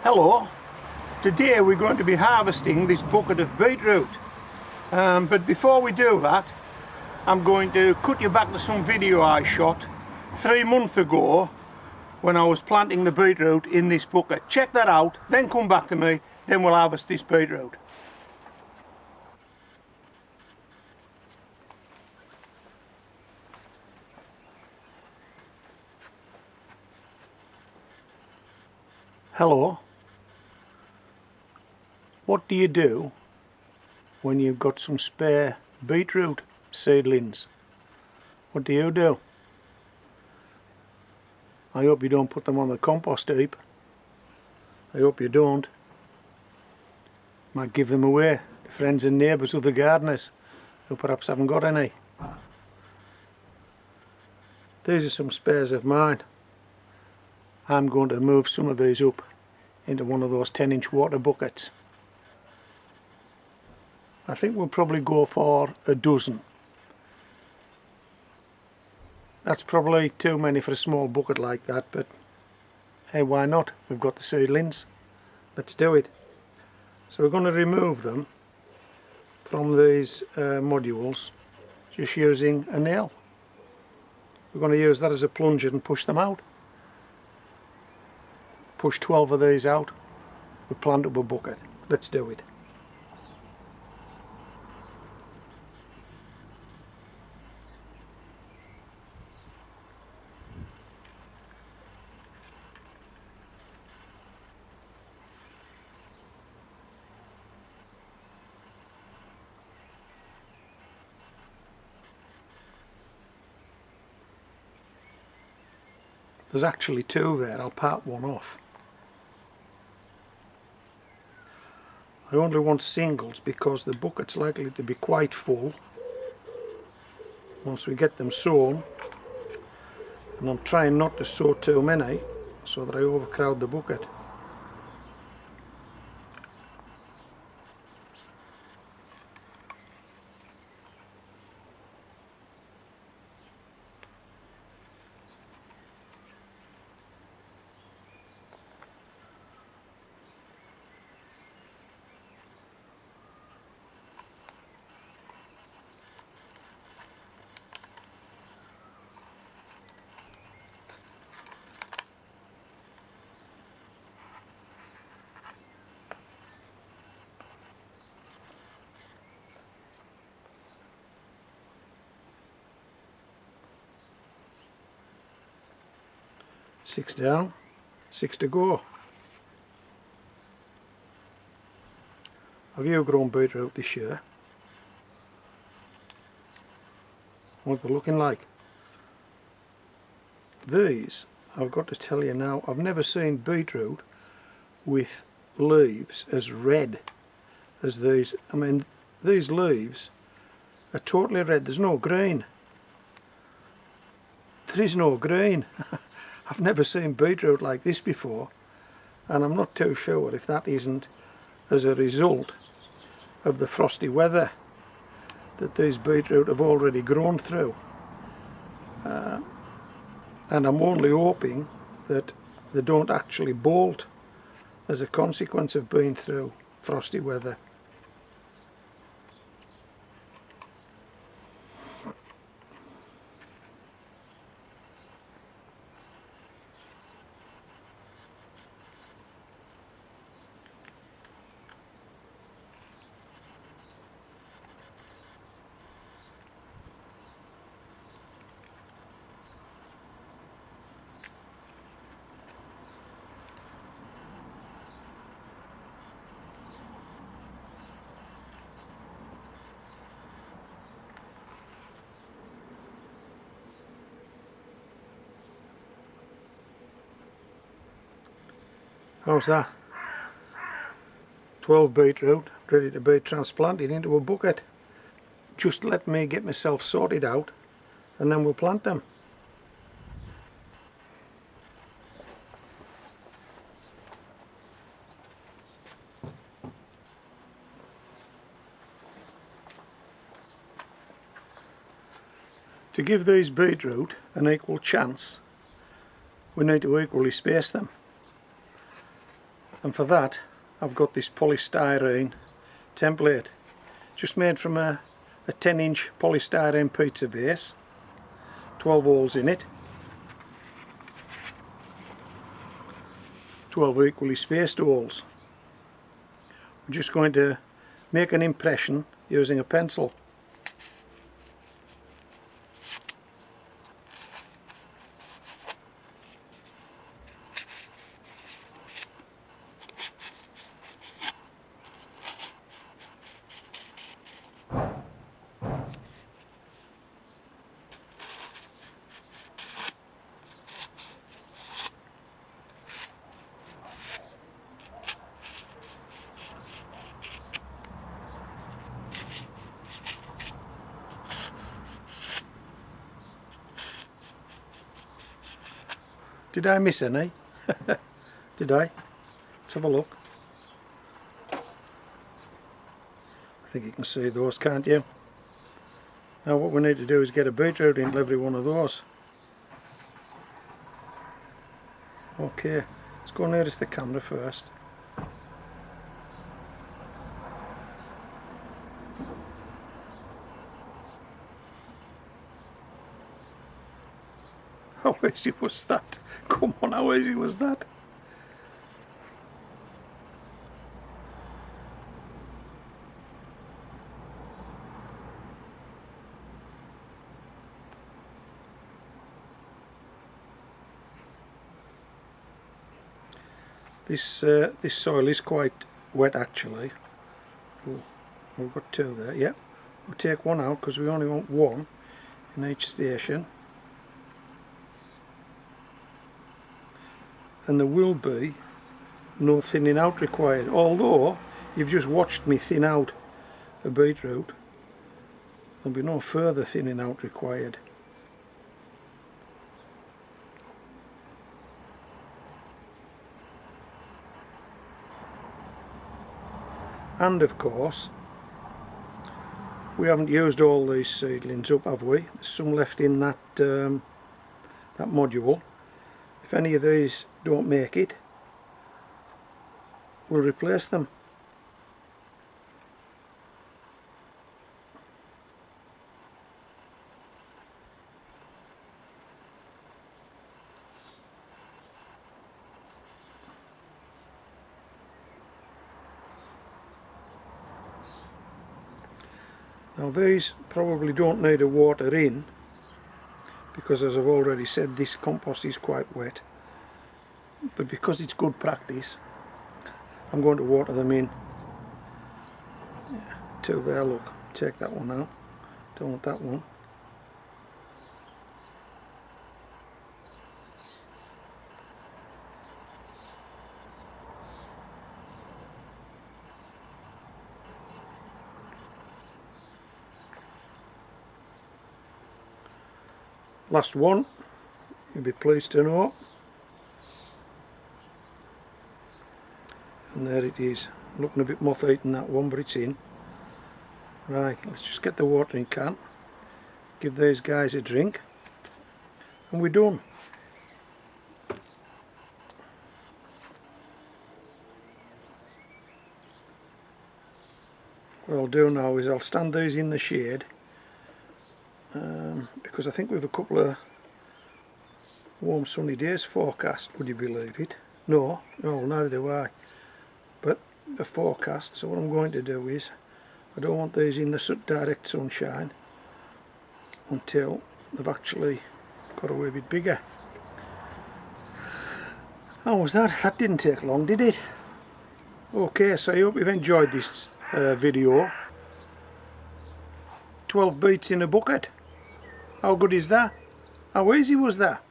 Hello, today we're going to be harvesting this bucket of beetroot, but before we do that I'm going to cut you back to some video I shot 3 months ago when I was planting the beetroot in this bucket. Check that out, then come back to me, then we'll harvest this beetroot. Hello. What do you do when you've got some spare beetroot seedlings? What do you do? I hope you don't put them on the compost heap. I hope you don't. Might give them away to friends and neighbours, other gardeners who perhaps haven't got any. These are some spares of mine. I'm going to move some of these up into one of those 10-inch water buckets. I think we'll probably go for a dozen. That's probably too many for a small bucket like that, but hey, why not? We've got the seedlings. Let's do it. So we're going to remove them from these modules just using a nail. We're going to use that as a plunger and push them out. Push 12 of these out. We plant up a bucket. Let's do it. There's actually two there. I'll part one off. I only want singles because the bucket's likely to be quite full once we get them sown, and I'm trying not to sow too many so that I overcrowd the bucket. Six down, 6 to go. Have you grown beetroot this year? What are they looking like? These, I've got to tell you now, I've never seen beetroot with leaves as red as these. I mean, these leaves are totally red. There's no green. There is no green. I've never seen beetroot like this before, and I'm not too sure if that isn't as a result of the frosty weather that these beetroot have already grown through. And I'm only hoping that they don't actually bolt as a consequence of being through frosty weather. How's that? 12 beetroot ready to be transplanted into a bucket. Just let me get myself sorted out and then we'll plant them. To give these beetroot an equal chance, we need to equally space them. And for that I've got this polystyrene template, just made from a 10-inch polystyrene pizza base, 12 holes in it, 12 equally spaced holes. I'm just going to make an impression using a pencil. Did I miss any? Did I? Let's have a look. I think you can see those, can't you? Now what we need to do is get a beetroot into every one of those. Okay, let's go nearest the camera first. How easy was that? Come on, how easy was that? This soil is quite wet actually. Ooh, we've got two there, yeah. We'll take one out because we only want one in each station. And there will be no thinning out required, although you've just watched me thin out a beetroot. There'll be no further thinning out required. And of course we haven't used all these seedlings up, have we? There's some left in that that module. If any of these don't make it, we'll replace them. Now these probably don't need a water in, because as I've already said, this compost is quite wet, but because it's good practice I'm going to water them in. Yeah, two there, look, take that one out, don't want that one. Last one, you'll be pleased to know. And there it is. Looking a bit moth-eaten, that one, but it's in. Right, let's just get the watering can, give these guys a drink, and we're done. What I'll do now is I'll stand these in the shade, because I think we've a couple of warm sunny days forecast, would you believe it? No, neither do I. But the forecast, so what I'm going to do is, I don't want these in the direct sunshine until they've actually got a wee bit bigger. How was that? That didn't take long, did it? Okay, so I hope you've enjoyed this video. 12 beets in a bucket. How good is that? How easy was that?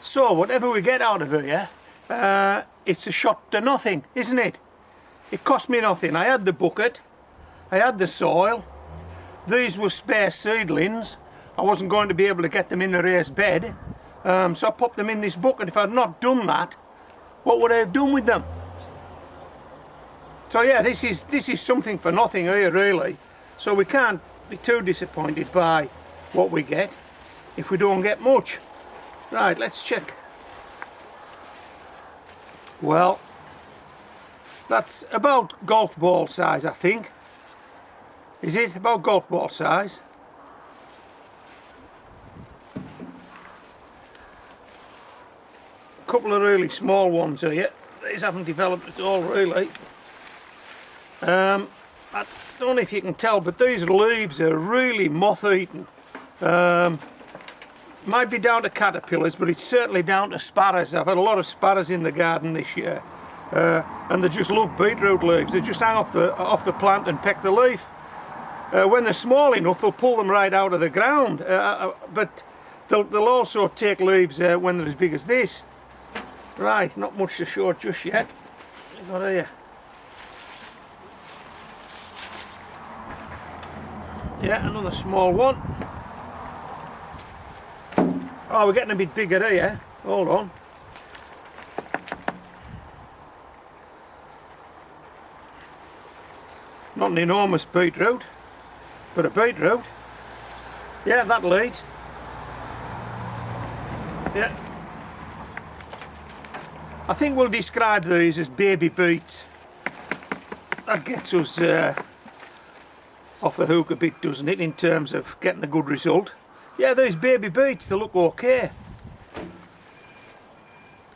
So whatever we get out of here, it's a shot to nothing, isn't it? It cost me nothing. I had the bucket, I had the soil, these were spare seedlings. I wasn't going to be able to get them in the raised bed, so I popped them in this bucket. If I had not done that, what would I have done with them? So yeah, this is something for nothing here really. So we can't be too disappointed by what we get if we don't get much. Right, let's check. Well, that's about golf ball size, I think. Is it about golf ball size? A couple of really small ones here. These haven't developed at all, really. I don't know if you can tell, but these leaves are really moth-eaten. Might be down to caterpillars, but it's certainly down to sparrows. I've had a lot of sparrows in the garden this year, and they just love beetroot leaves. They just hang off the plant and peck the leaf. When they're small enough, they'll pull them right out of the ground, but they'll also take leaves when they're as big as this. Right, not much to show just yet. We've got here. Yeah, another small one. Oh, we're getting a bit bigger here. Hold on. Not an enormous beetroot, but a beetroot. Yeah, that leads. Yeah. I think we'll describe these as baby beets. That gets us off the hook a bit, doesn't it, in terms of getting a good result. Yeah, these baby beets, they look okay.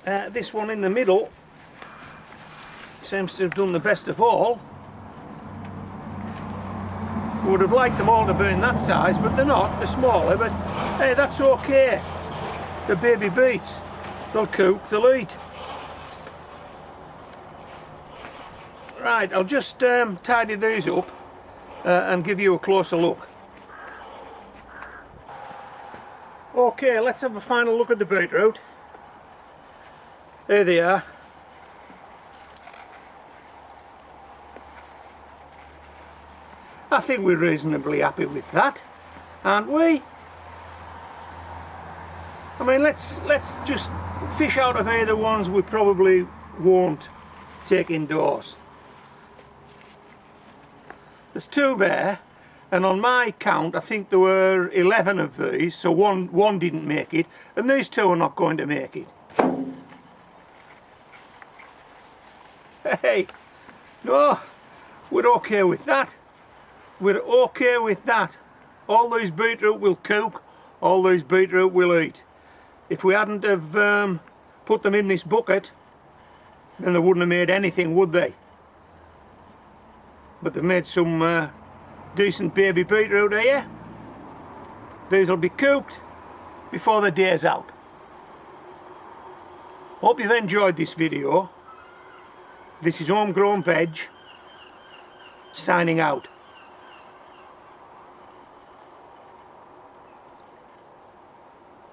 This one in the middle seems to have done the best of all. Would have liked them all to be in that size, but they're not, they're smaller, but hey, that's okay. The baby beets, they'll cook, they'll eat. Right, I'll just tidy these up and give you a closer look. Okay, let's have a final look at the beetroot. There they are. I think we're reasonably happy with that, aren't we? I mean, let's just fish out of here the ones we probably won't take indoors. There's 2 there, and on my count I think there were 11 of these, so one didn't make it, and these 2 are not going to make it. Hey, no, we're okay with that. We're okay with that. All these beetroot will cook, all these beetroot will eat. If we hadn't have put them in this bucket, then they wouldn't have made anything, would they? But they've made some decent baby beetroot here. These will be cooked before the day's out. Hope you've enjoyed this video. This is Homegrown Veg, signing out.